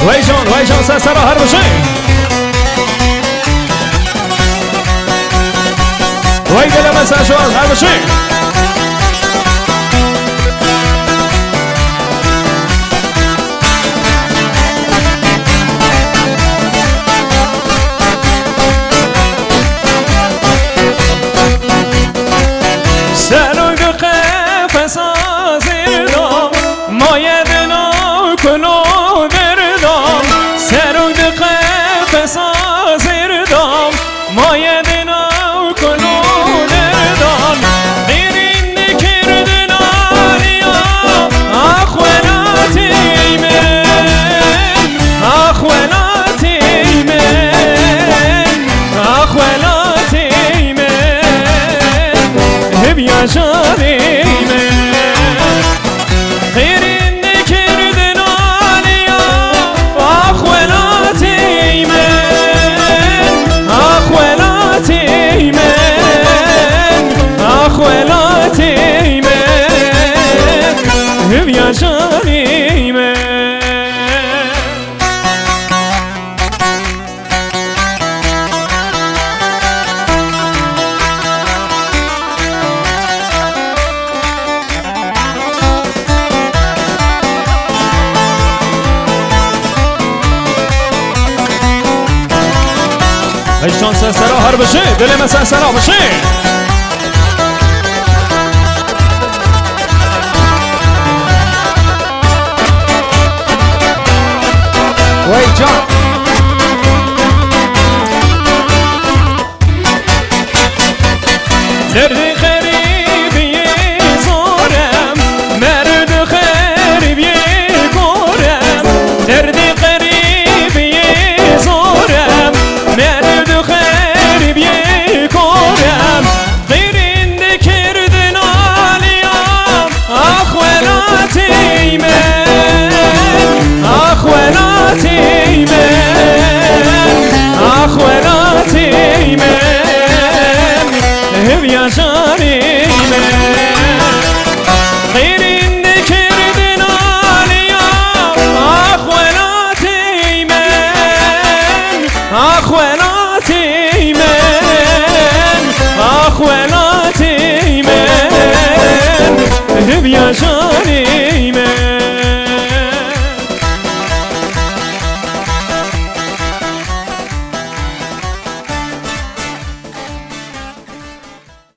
وای جان سر هر بشه وای دلم سرشان هر بشه سرگ قفص آزردم مایه دنا کنو دردم سرگ قفص آزردم مایه دنا کنو دردم دیرین کردن آلیا آخولاتی من آخولاتی من آخولاتی بیا جانیم خیرین کردن آلیا آخولاتی من آخولاتی من آخولاتی من بیا جانیم ایشان سرسرا هر بشه دل من سرسرا بشه وای جان درد غریبی زورم مرد غریبی گورم درد غریبی زورم مرد غریبی گورم غیرین کردن آلیام آخولاتی من آخولاتی من آخولاتی من بیا جانی من غیرین کردن آلیام آخولاتی من آخولاتی من آخولاتی من بیا جانی